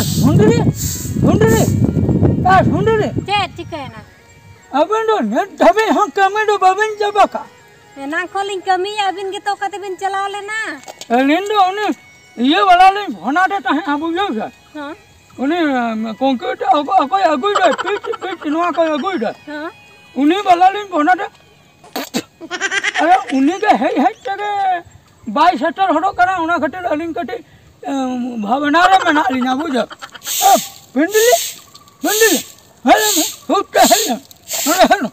सुंदरी चेत चिकना अबिन दो नेट धबे हम कमे दो बबिन जबका ना खोलिंग कमी अबिन के तो कते बिन चला लेना एलिन दो उनी ये वाला ले होना देता है अब यो जा हां उनी कंक्रीट अकोय अगुई दे पिच नवा कोय अगुई दे हां उनी वाला ले होना दे अरे उनी के है जगह 22 सेटर हडो करा उना खटे अलिन कटे भावना रे मना लिना बुझ पिंडली हेले हुट हेले हेलो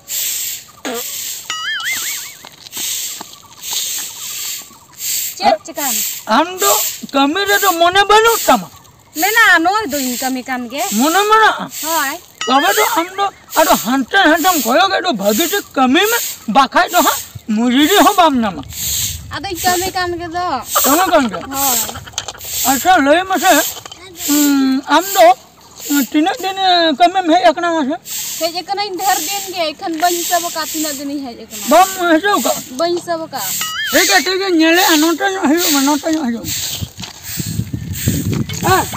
चेत चिकन हम तो कमी रे तो मने बनु तमा लेना नो दो इन कमी कान के मने मना होय तबे तो हम तो अरे हंटम कोयो के तो भगित कमी में बाखाय तो हां मुजिरी हो बामना में अदो कमी कान के दो कम कान के होय अच्छा लय मसे हम तो तीन दिन कमे में एकना मसे हे जे कना ढेर दिन के एखन बन सब का तीन दिन है एकना बम हेजो का बन सब का ठीक है नेले अनोटा हियो मनोटा हियो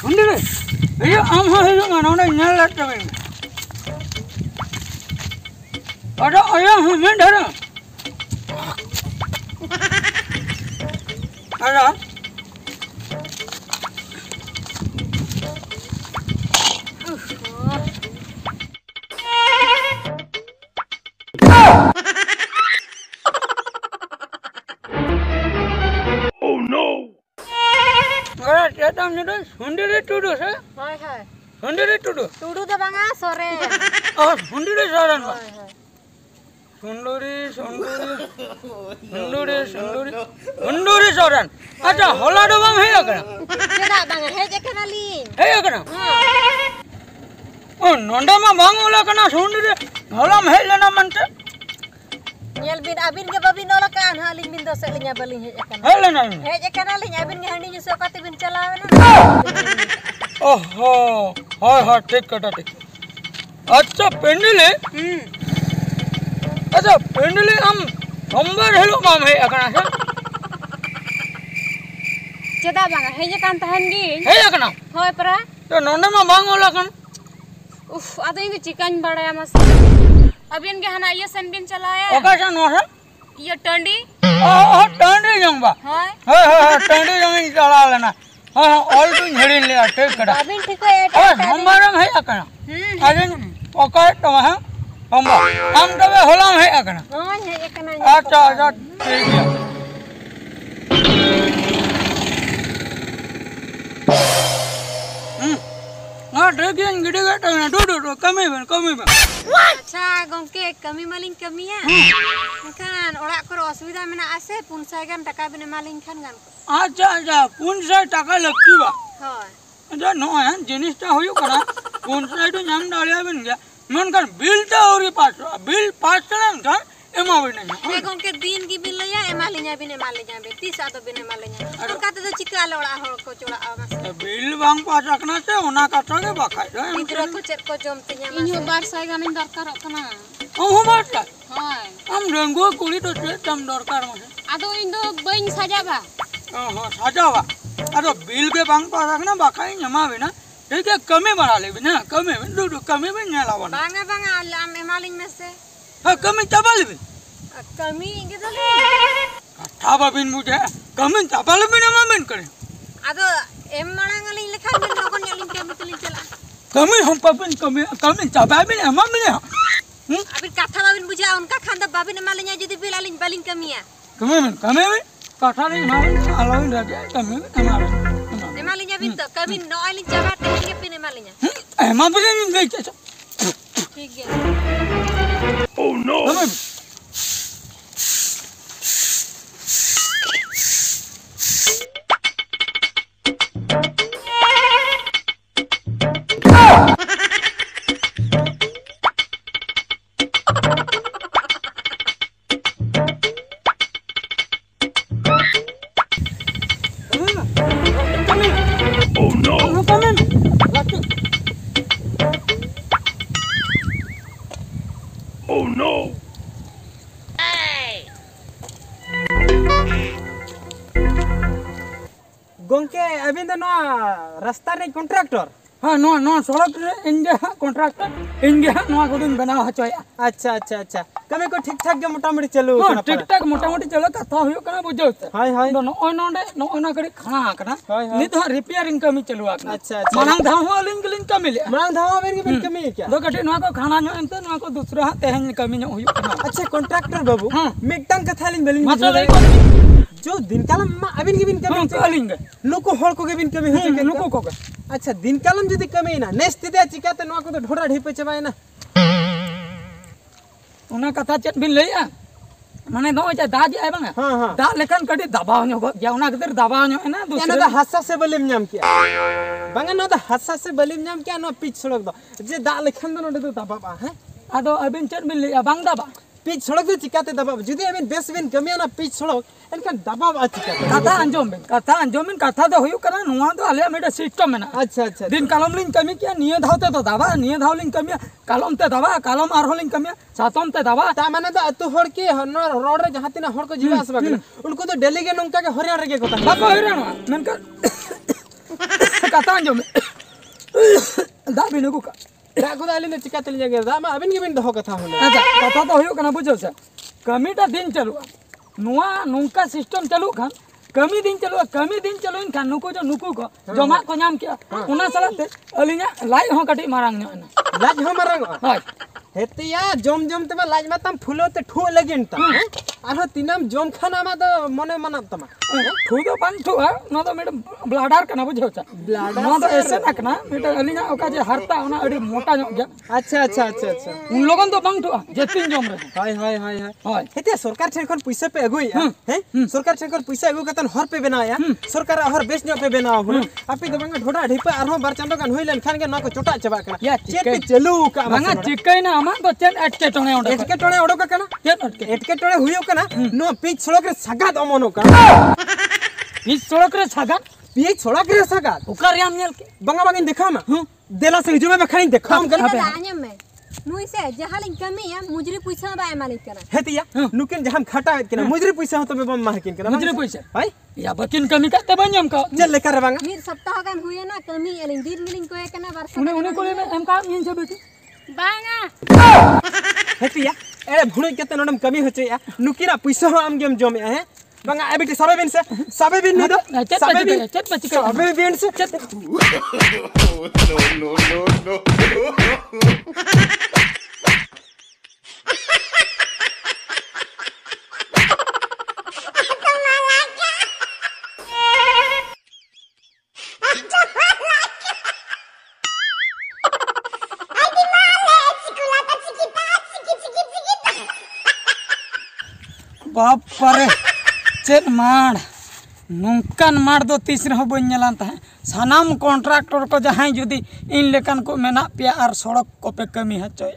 हुंडरे ये आम हियो मनोटा नेल लटवे अरे आया हूं मैं धरा अरे Kita ni sundiri tudu se. हाय हाय Sundiri tudu. तुडू तो बांगा सोरे Oh, sundiri soran. Hi hi Sundiri soran. Acha hola do bang hai akana. केदा बांगा हे जे कना ली Hai akana. Oh, nonda ma bang ola kana sundiri. Hola hai lena mante. Nyel bin abin ke babin ola kan halin bin do selinya bali he je kana Hai lena. हे जे कना ली abin के हनी जो कते बिन चलावे ना Oh, hai ठीक कटा ठीक. अच्छा पेंडले. अच्छा पेंडले हम सोमवार हेलो माम है akana से. केदा बांगा हे जे कान तहन दी Hai akana. होय परा तो नोंडे मा बांग ओला kan. उफ आदो इन चिकन बड़ाया मस्त अबिन के हना ये सन बिन चलाया ओका सा नो है. ये टंडी Oh, टंडे जंगबा. हाय हां टंडे जंग चला लेना. हां ऑल टू झड़ी ले ठीक कटा. अबिन ठीक है सोमवार में है akana. अजन ओका तो है. हम तो होला है akana. हां हे जे कना अच्छा ठीक है. ठीक है गिड़ी गटा ना दो कमी बन अच्छा गंके कमी मालिंग कमिया खान ओड़ा कर असुविधा मेना आसे 500 गान टाका बिन मालिंग खान गान अच्छा 500 टाका लगती बा हाय अच्छा नो है जिनिसटा होयो करा 500 तो नाम डालिया बिन गया मन कर बिल ता और बिल पास करन था एमा बिन हे गंके दिन की बिल या एमा लिया बिन एमा लिया बे 30 आतो बिन एमा लिया और काते तो चिका लोड़ा हो को चोड़ा आवास बिल बांग पास रखना से ओना काटा के बाखाय इधर को चेक को जमते इन 1200 गान दरकार कना ओ बात हाय हम रंगो कुली तो तम दरकार मसे आदो इन दो बइन सजाबा ओहो सजावा अरे बिल के बांग पास रखना बाखाय जमा बिना ठीक है कमी बढ़ा ले बिना कमी दो कमी में ना लावन बांगा बांगा आम एमालिंग में से हां कमी तबाल भी कमी के तो कथा बाबिन मुझे कमी तबाल बिना मामन करे आदो एम मांगली लेखा बिन लोगन यलिन कमी तलिन चला कमी हम पापिन कमी तबाल बिना मामन अभी कथा बाबिन बुझा उनका खांदा bobbin मालिnya jadi bilalin baling kamiya कमी कथा नहीं मामन आलाइन रखे कमी हमारे emalinya binto kami no alin jabat ke pin emalinya एमा बिना नहीं गई ठीक है oh no Oh no! गोंके अभी तो ना रास्ता रे कॉन्ट्रैक्टर हाँ नो सड़क रे इंगे कॉन्ट्रैक्टर इंगे नो को दिन बनाव हचोया अच्छा अच्छा अच्छा कमी को ठीक ठाक के मोटामोटी चलू हाँ ठीक ठाक मोटामोटी चलो कथा हुयो कना बुझौते हाय हाय नो नोंडे नो कड़ी खाना कना हाय हाय नित रिपेयरिंग कमी चलू आकना अच्छा अच्छा मानंग धाव लिंक कमी ले मांग धावा बेर के कमी क्या दो कटी नो को खाना नो एंते नो को दूसरा तेहन कमी नो हुयो कना अच्छा कॉन्ट्रैक्टर बाबू हाँ। मिटंग कथा लिन बेलिन मतलब जो दिन कालम अबिन के बिन कमी कलिंग नुको हळ को के बिन कमी होचे के नुको को अच्छा दिन कालम जदी कमी ना नेक्स्ट दे चिकाते नो को तो ढोरा ढिपे चबाय ना उना कथा चेत बिन लैया माने दो जा दाज आय बांगा हां हां दा लेखन कटी दबाव नो गया उना कतिर दबाव नो ना ना दूसरे तो हादसा से बलिम नाम किया बांगा ना तो हादसा से बलिम नाम क्या ना पिच सड़क दो जे दा लेखन दो नडे तो दबाबा हैं आदो अबिन चेत बिन लैया बांग दबा पिच सड़क तो चिकाते दबाब जदी अबिन बेस बिन कमिया ना पिच सड़क एनखान दबाब आ चिकाते कथा अंजोम बिन कथा दो हुयो कना नुआ दो आले मेडा सिस्टम मेना अच्छा अच्छा दिन कालम लिंग कमी किया निये धावते तो दबा निये धाव लिंग कमिया कालम ते दबा कालम आरो लिंग कमिया सातम ते दबा ता माने तो अतु हड़ के रोड रे जहां तिना हड़ को जीवा आसबा के उनको तो डेली के नंका के हरियाण रे के कोता बापा हिरण मेनका कथा अंजोम दा बिन को का दा को दाली ने चिकाते ले जगे दा मा अबिन के बिन दहो कथा होले अच्छा कथा तो हुयो कना बुझो से कमीटा दिन चलू नुआ नुका सिस्टम चलू खान कमी दिन चलो इनखान नुको जो नुको को जमा को नाम किया उना सलाते अलिया लाई हो कटी मारांग नो ना लाज हो मारंग हाय हेतिया जम तबा लाज मातम फुलो ते ठो लेगिन ता आरो तिनाम जम खाना मा तो मने मनब तमा ठू दो बांग ठू नो तो मैडम ब्लाडर कना बुझो चा ब्लाडर नो तो ऐसे नकना मेटा अलिया ओका जे हरता उना अडी मोटा जो गया अच्छा अच्छा अच्छा अच्छा उन लोगन तो बांग ठू जे तीन जम रे हाय हाय हाय हाय हाय हेतिया सरकार ठेन कोन पैसा पे अगुई हैं सरकार ठेन कोन पैसा अगु कतन हर पे बनाया सरकार हर बेच नो पे बनाओ हुन आपी तो बांगा ढोडा ढिपे आरो बार चंदो कान होइलन खान के नको चोटा चबा कना या चेत पे चलू का बांगा चिकई ना अमा तो चेन अटके टोने ओडे एटके टोणे ओडो का कना चेन अटके एटके टोणे हुयो कना नो पिच सड़क रे सागात अमनो का इस सड़क रे छागा पिच सड़क रे सागात ओकर याम नेल के बांगा बांगिन देखा मा देला से हिजुमे में खाइन देखा हम दादा आñam में नुई से जहालिन कमी है मुजरी पैसा बा मालिक करा हेतिया नुकिन जहां खाटा केना मुजरी पैसा हो तो बम माहकिन केना मुजरे पैसा हाय या बकिन कमी का बनियम का चल लेकर बांगा मीर सप्ताह गान हुए ना कमी एलिन दिन मिलिन को एकना वर्ष उन्हें कोले में हम काम इन सब बेटी बांगा हेतिया एरे भुणी केते नडम कमी होचे या नुकिरा पैसा हो आम गेम जमे है बांगा ए बेटी सबे बिन नी दो सबे बिन से no. बाप पारे चेत माड़ नौकान माड़ दो तीस रहो बन नेलान तहे सानाम कॉन्ट्रैक्टर को जहां जुदी इन लेकन को मेना पे आर सड़क को पे कमी हचोय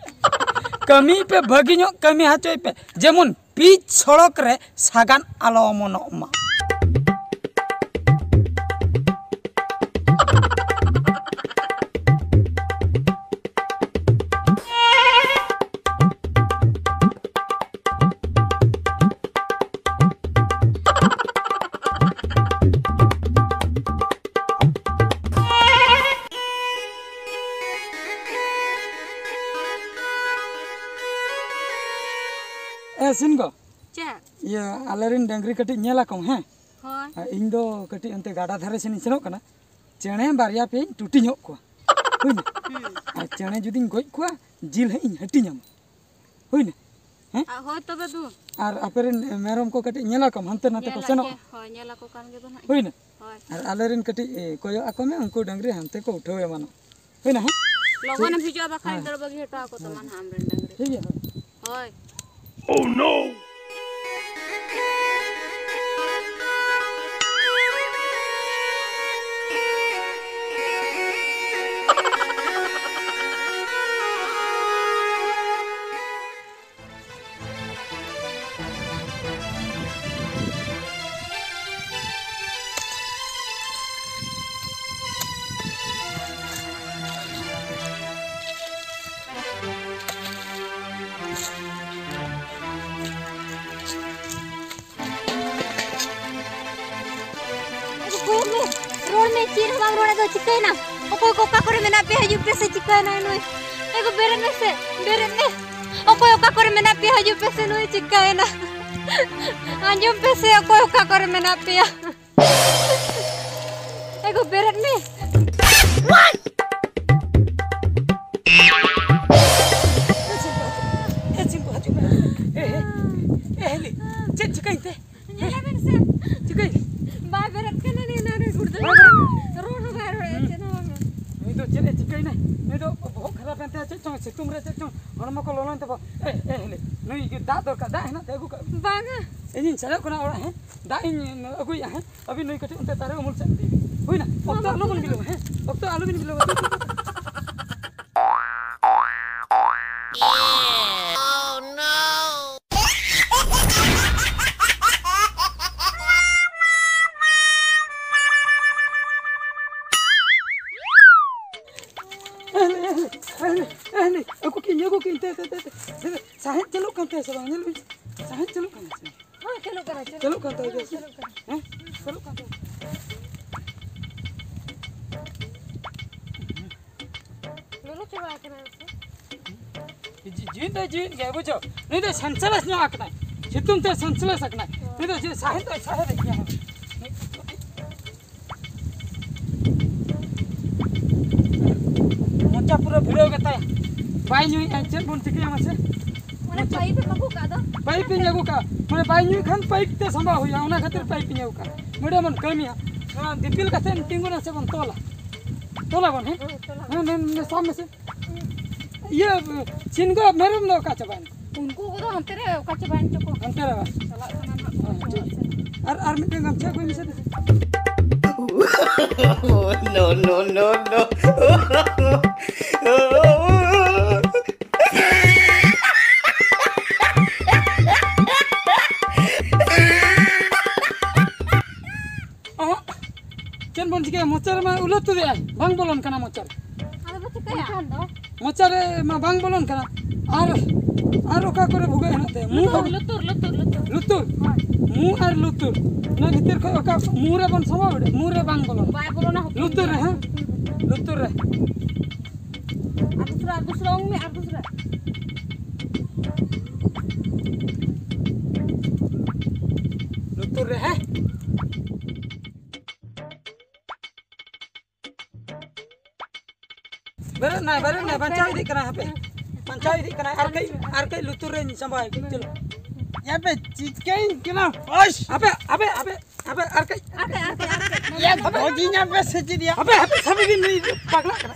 कमी पे भगिनो कमी हचोय पे जेमन पिच सड़क रे सागान आलो मनो मा ए सिनको चा ये आलेरिन डंगरी कटी नेला को हैं होय इन दो कटी अंते गाडा धारे से निचनो कना चेणे बारिया पे टूटी ᱧᱚᱜ को हुइन आ चेणे जुदी गoj को जिल है इन हटी ᱧᱟᱢ हुइन हैं होय तबे दु आर अपेरिन मेरम को कटी नेला को हंते नाते को सेनो होय नेला को कान गे दो ना हुइन होय आर आलेरिन कटी कोयो आको में उनको डंगरी हंते को उठावे मानो हुइन हैं लगन भिजवा बखाई दर बगी हटा को तो मन हम डंगरे ठीक है होय Oh no! चीन हम रोड़ा दो चिकना ओको कोका करे मेना पे हजू पे से चिकना नोय एगो बेरे में ओको ओका करे मेना पे हजू पे से नोय चिकना अंजुम पे से ओको ओका करे मेना पे एगो बेरे में चिकते ये बेरे से चिकई बा बेरे के ना रे गुड़ रोड बाहर है ना नहीं तो चले चिकई नहीं तो बहुत खराब है ते चों सितुम रे चों हणम को लोलन तो ए हेले नहीं कि दा दरका दा है ना तेगु का बांगा इन चले कोना ओरा है दा इन अगु है अभी नहीं कटे उनते तारे अमूल से दी होई ना अब तो आलू बन बिलो है अब तो आलू बन below Oh no! aku kinta sahen celuk kan te sabang ne luis sahen celuk kan हां चलो करा celuk kan te हैं celuk kan te लोलो चबा करा जीन गए बुझो नहीं तो संचलस न आकना सितुम ते संचलस आकना नहीं तो जे साhen देखिया मोचा पूरा भिड़ो गता बाई न्यू चल बोन चिकिया मासे माने पाइप मगु का दो पाइप न्यागु का माने बाई न्यू खान पाइप ते संभा होया ओना खातिर पाइप न्यागु का मोडे मन कमिया दिपिल का से टिंगुना से बन तोला बन है ने सामने से ये चिनगो मेरम नो का चबान उनको को तो अंतरे का चबान चको अंतरे और मिटे गमछा कोई मिसे No, no, no, no. चन बन चिके मोचर में उलत दे बांग बोलन कना मोचर अरे बच्चे क्या दो मोचर में बांग बोलन कना और ओका करे भुगे हनते मुंह लुतुर मुंह और लुतुर ना भीतर को ओका मुंह रे बन समा बडे मुंह रे बांग बोलन बाय बोलो ना लुतुर रे लुतुर रे दूसरा उंग में दूसरा लुतुर रे है बरे ना पंचायत दी करा पे पंचायत दी करा और कई लुतुर रे संभाई चलो यहाँ पे चिकन किना ओश अबे और कई ये भौजी ने पे सच दिया अबे सभी दिन नहीं पगला करा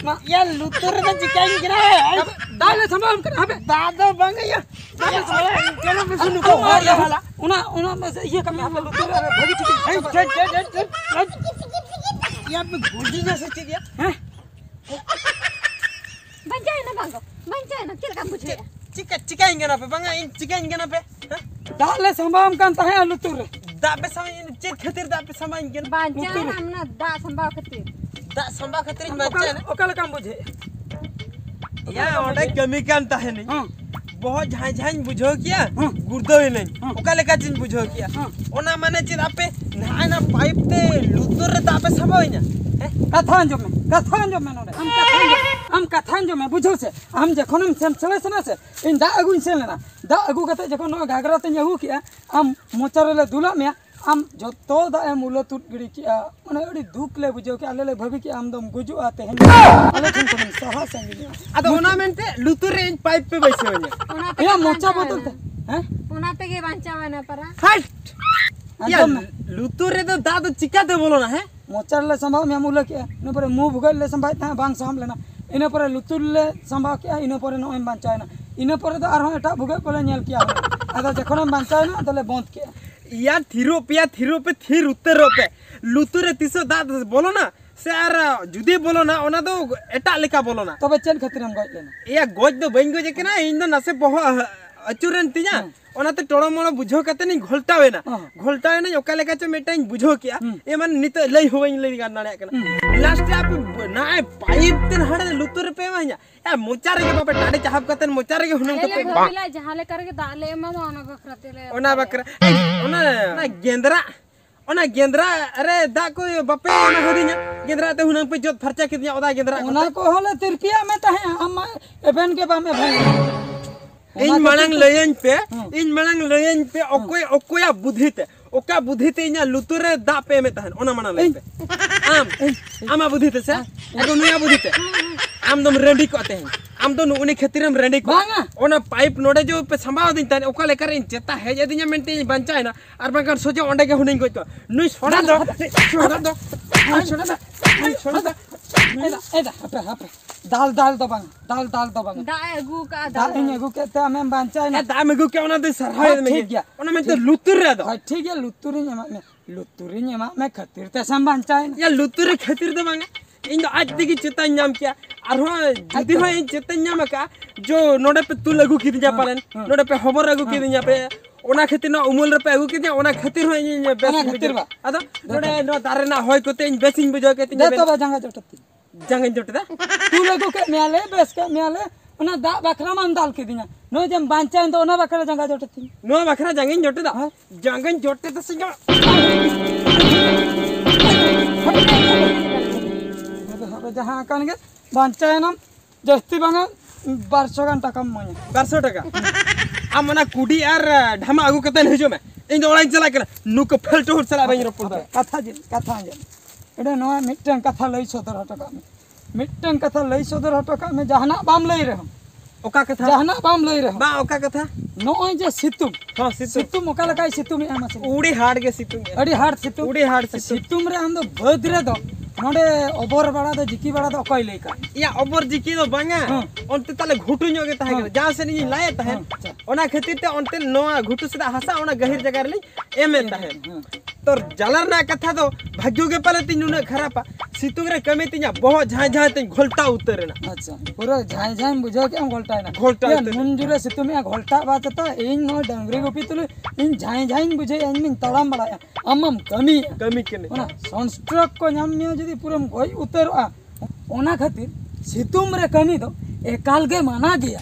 ना ये लुतुर रे चिकन किना है दाल संभाल कर अबे दादा बंग ये चलो मैं सुन को वाला उना में से ये कम यहाँ पे लुतुर रे भगी चिकन यहाँ पे भौजी ने सच दिया हैं बन जाए ना किल का मुझे चिकन गना पे बंगा इन चिकन गना पे दाले संभाम kan tahe alutur दा पे समय इन चेत खातिर दा पे समय गन बांचा हमना दा संभाव खातिर दा संभा खातिर मचे ओकल काम बुझे या ओडे केमिकल ताहे नहीं हां बहुत झाई बुझो किया गुर्दो ही नहीं ओकल का चीज बुझो किया ओना माने चीज आपे ना पाइप ते लुतुर दा पे समय ना कथान जो में नोडे हम कथान जो में बुझो से हम जखन हम चले सना से इन दा अगु से लेना दा अगु कते जखन घागरा ते अगु किया हम मोचरले दुला में हम जतो दा मुलो तुट गिड़ी किया माने अडी दुख ले बुझो के आले भभी के हम दम गुजु आते हैं आले ठन कोन सहा संगी अद ओना मेंते लुतुर रे पाइप पे बैसे होने या मोचा बदलते हैं ओना पे के बांचा ना परा हट या लुतुर रे तो दा तो चिका दे बोलो ना है मोचरले संभाव में मुलो के इन पर मुंह भुगल ले संभाय था बांग साम लेना इन पर लुतुर ले संभाव के इन पर नो एम बांचाय ना इन पर तो आरो एटा भुगे पले नेल किया आदा जखन हम बांचाय ना तले बंद के या थिरो पे थिर उत्तर पे लुतुर रे तिसो दा बोलो ना से आर जुदी बोलो ना ओना दो एटा लेका बोलो ना तबे चेन खातिर हम गज लेना या गज दो बइन गज के ना इन दो नसे बहो अचुरन तिया ओनाते टोड़ो मोड़ो बुझो कते नहीं घोलटावे ना ओका लेका च मेटाइन बुझो किया ए मन नित लई होइन लई गान नाड़े कना लास्ट आप ना पाइप तन हड़े लुतुर पे माया या मोचारे के बापे टाड़े चाहब कतन मोचारे के हुनम कते भोला जहां ले करके दाले मामा ओना बकराते ले ओना बकरा ओना ना गेंदरा ओना गेंद्रा अरे दा को बापे ओना हदिnya गेंद्रा ते हुनंग पे जोत फरचा किदिया ओदा गेंद्रा ओना को हले तिरपिया में तहे हम एबेन के बामे भाई इन मलंग लयन पे ओकोया बुद्धिते ओका बुद्धिते इना लुतुरे दा पे में तहन ओना मना लय पे आमा बुद्धिते से एगो नुया बुद्धिते आम दम रेंडी को आते हैं आम दो उनी खेतिरम रेंडी को ओना पाइप नोडे जो पे संभाव दिन तने ओका लेकर इन चेता है जदिया मेंटे बंचाय ना आर बांकर सोजे ओंडे के हुनिंग को नुई छोड़ा दो एदा हापे दाल दो बांग दाल दो बांग दा एगु का दाल इन एगु के ते हमें बंचाय ना दा मेगु के ओना दे सरहाय में ठीक गया ओना में तो लुतुर रे दो ठीक है लुतुरी मा में खतिर ते सम बंचाय या लुतुर खातिर दो बांग इन आज दिगी चेता नाम किया और जदी हो इन चेता नाम का जो नोडे पे तू लगू किद जा पालन नोडे पे खबर लगू किद जा पे ओना खातिर ना उमल रे पे लगू किद ओना खातिर हो इन बेस खातिर बा अदो नोडे नो दारे ना होय कोते इन बेसिंग बुझो के दे तो जंगा जोटती जंगन जोटदा तू लगू के म्याले बेस के म्याले ओना दा बकरा मान दाल के दिना नो जम बांचा तो ओना बकरा जंगा जोटती नो बकरा जंगन जोटदा जंगन जोटे तो सिंगा जहाँ कन के बांचा नाम जस्ती बांगा 1200 घंटा कम मने 1200 टाका आ मना कुडी आर ढमा आगु कतन हिजो में इन ओलाइन चला कर नुक फलटो चला बइन रपड़ कथा एडे नो मिटन कथा लई 17 टाका में मिटन कथा लई 17 टाका में जहाना बाम लई रह ओका कथा जहाना बाम लई रह बा ओका कथा नो जे सितुम हां सितुम ओका लकाई सितुम एमा से उड़ी हाड़ के सितुम अड़ी हाड़ सितुम उड़ी हाड़ सितुम रे हम दो बद रे दो नोडे ओबर बड़ा दो जिकी बड़ा दो कोई लेका या ओबर जिकी दो बांगा ओनते ताले घुटु न्योगे ताहे जहां से नी लाए ताहे ओना खातिर ते ओनते नोआ घुटु से हसा ओना गहिर जगह रे एमे ताहे तोर जलर ना कथा दो भाग्यो के पले तीन न खरापा सितुम रे कमे तिया बहुत झाय ते घोलटा उतरे ना अच्छा पूरा झाय बुझो के हम घोलटा ना घोलटा मुंजुरे सितुम या घोलटा बात तो इन नो डंगरी गोपी तुले इन झाय बुझे इन मिन तड़ाम बड़ा अमम कमी के ने ओना सनस्ट्रोक को नाम्य जदी पूरम गोई उतर ओना खातिर सितुम रे कमी दो एकाल के माना गया